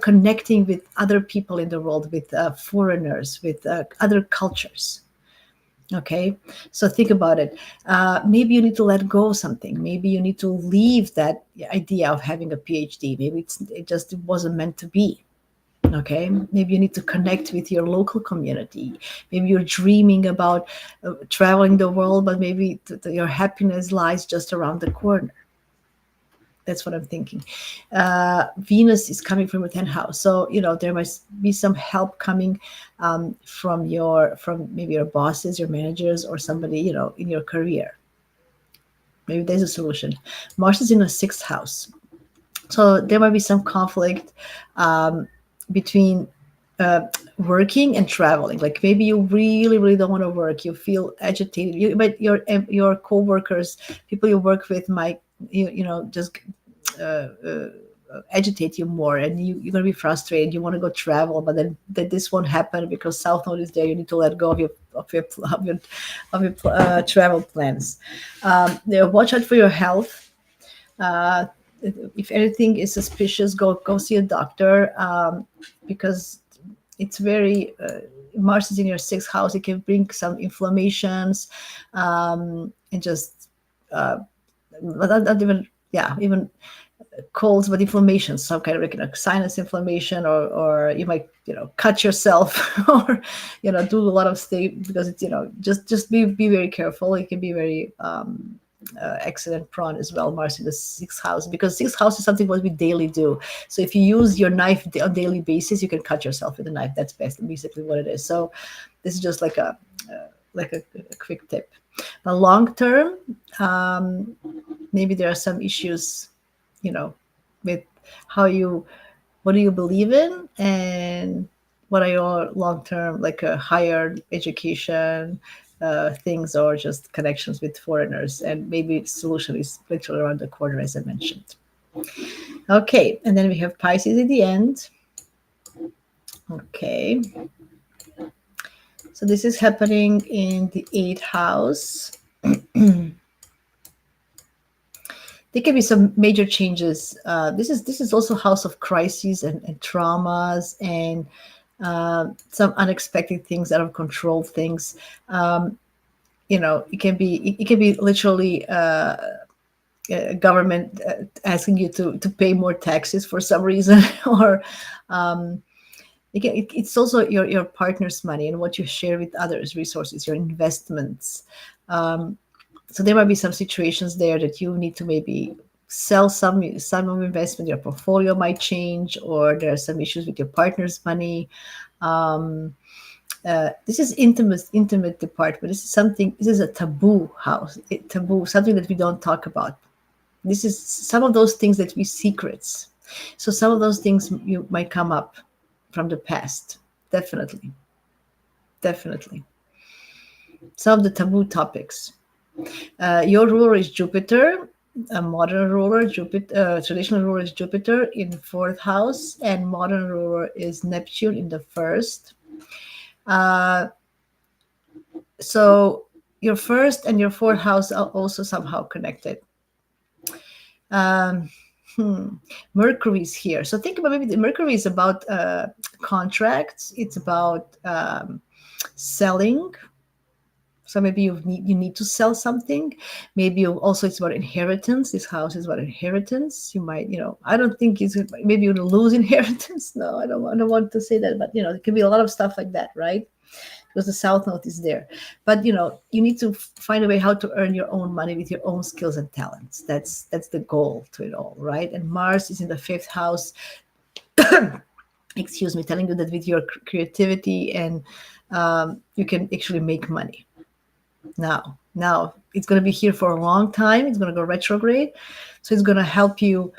connecting with other people in the world, with foreigners, with other cultures. Okay, so think about it. Maybe you need to let go of something. Maybe you need to leave that idea of having a PhD. Maybe it just wasn't meant to be. Okay, maybe you need to connect with your local community. Maybe you're dreaming about traveling the world, but maybe your happiness lies just around the corner. That's what I'm thinking. Venus is coming from a 10th house, so you know there must be some help coming from maybe your bosses, your managers, or somebody, you know, in your career. Maybe there's a solution. Mars is in the 6th house, so there might be some conflict between working and traveling. Like maybe you really, really don't want to work. You feel agitated. But your coworkers, people you work with, might you know just agitate you more, and you're going to be frustrated. You want to go travel, but then this won't happen because South Node is there. You need to let go of your travel plans. Watch out for your health. If anything is suspicious, go see a doctor, because it's very Mars is in your sixth house. It can bring some inflammations, and just not even even colds, but inflammation, some kind of like sinus inflammation, or you might cut yourself, or do a lot of things, because it's just be very careful. It can be very accident prone as well, Mars in the sixth house, because sixth house is something what we daily do. So if you use your knife on daily basis, you can cut yourself with a knife. That's basically what it is. So this is just like a quick tip. But long term, maybe there are some issues, with what do you believe in, and what are your long term, like a higher education things, or just connections with foreigners, and maybe solution is literally around the corner, as I mentioned. Okay, and then we have Pisces at the end. Okay, so this is happening in the 8th house. There can be some major changes. This is also house of crises and traumas, and some unexpected things, out of control things. It can be literally government asking you to pay more taxes for some reason, or it's also your partner's money and what you share with others, resources, your investments. So there might be some situations there that you need to maybe sell some of investment. Your portfolio might change, or there are some issues with your partner's money. This is intimate department. This is a taboo house, something that we don't talk about. This is some of those things that we secrets. So some of those things you might come up from the past. Definitely. Some of the taboo topics. Your ruler is Jupiter, a modern ruler. Traditional ruler is Jupiter in the 4th house, and modern ruler is Neptune in the 1st. So your 1st and your 4th house are also somehow connected. Mercury is here. So think about, maybe the Mercury is about contracts. It's about selling. So maybe you need to sell something. Maybe also it's about inheritance. This house is about inheritance. You might, I don't think maybe you'll lose inheritance. No, I don't want to say that, but there can be a lot of stuff like that, right? Because the South Node is there. But you need to find a way how to earn your own money with your own skills and talents. That's the goal to it all, right? And Mars is in the 5th house. Excuse me, telling you that with your creativity and you can actually make money. Now it's going to be here for a long time. It's going to go retrograde, so it's going to help you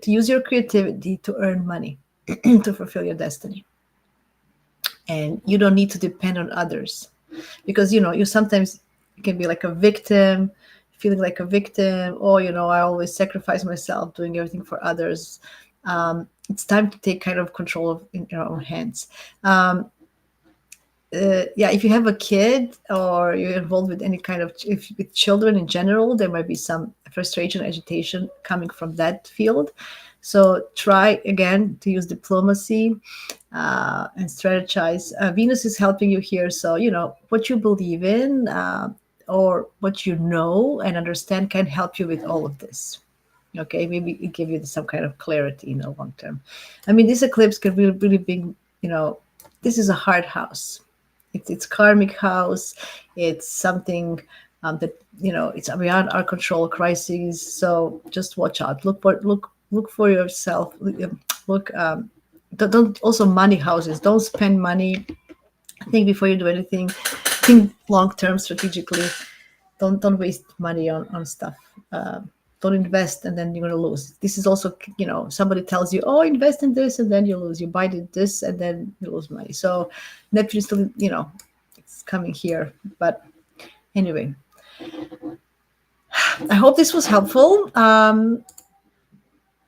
to use your creativity to earn money to fulfill your destiny. And you don't need to depend on others, because you sometimes can be like a victim, feeling like a victim. Oh, I always sacrifice myself, doing everything for others. It's time to take kind of control in your own hands. If you have a kid, or you're involved with any kind of with children in general, there might be some frustration, agitation coming from that field. So try again to use diplomacy and strategize. Venus is helping you here. So what you believe in, or what you know and understand, can help you with all of this. Okay, maybe it give you some kind of clarity in the long term. I mean, this eclipse could be really big. This is a hard house. It's karmic house. It's something that it's beyond our control, crises. So just watch out. Look for yourself. Don't also money houses. Don't spend money. Think before you do anything. Think long term, strategically. Don't waste money on stuff. Don't invest and then you're going to lose. This is also, somebody tells you, oh, invest in this, and then you lose. You buy this and then you lose money. So Neptune is still, it's coming here. But anyway, I hope this was helpful.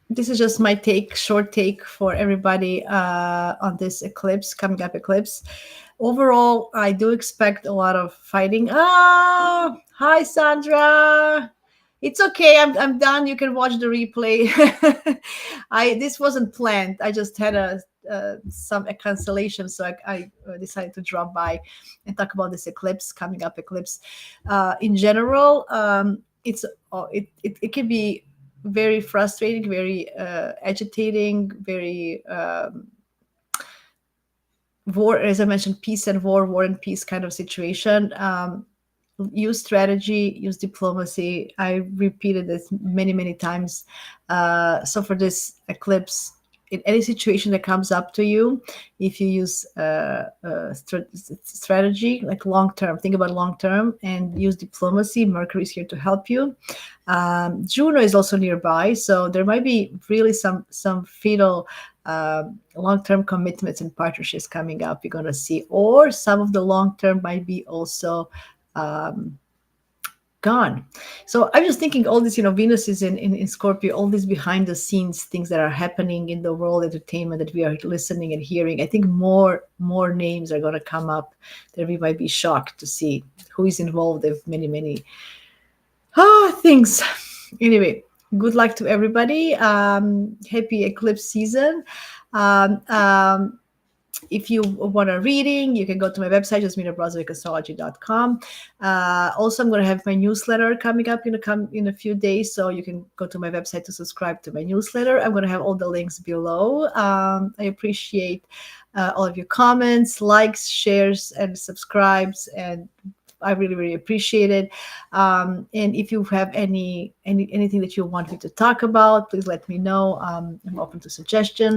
this is just my short take for everybody on this eclipse, coming up eclipse. Overall, I do expect a lot of fighting. Ah, hi Sandra. It's okay. I'm done. You can watch the replay. This wasn't planned. I just had a cancellation, so I decided to drop by and talk about this eclipse, coming up eclipse. In general, it can be very frustrating, very agitating, very war, as I mentioned, peace and war and peace kind of situation. Use strategy, use diplomacy. I repeated this many times. So for this eclipse, in any situation that comes up to you, if you use strategy, like long term, think about long term and use diplomacy. Mercury is here to help you. Juno is also nearby, so there might be really some fatal long-term commitments and partnerships coming up. You're going to see, or some of the long-term might be also gone. So I'm just thinking all this, Venus is in Scorpio, all these behind the scenes things that are happening in the world entertainment that we are listening and hearing. I think more names are going to come up that we might be shocked to see who is involved in many things. Anyway, good luck to everybody. Happy eclipse season. If you want a reading, you can go to my website, jasminabrozovicastrology.com. Also, I'm going to have my newsletter coming up in a few days, so you can go to my website to subscribe to my newsletter. I'm going to have all the links below. I appreciate all of your comments, likes, shares, and subscribes, and I really appreciate it. And if you have anything that you want me to talk about, please let me know. I'm open to suggestions.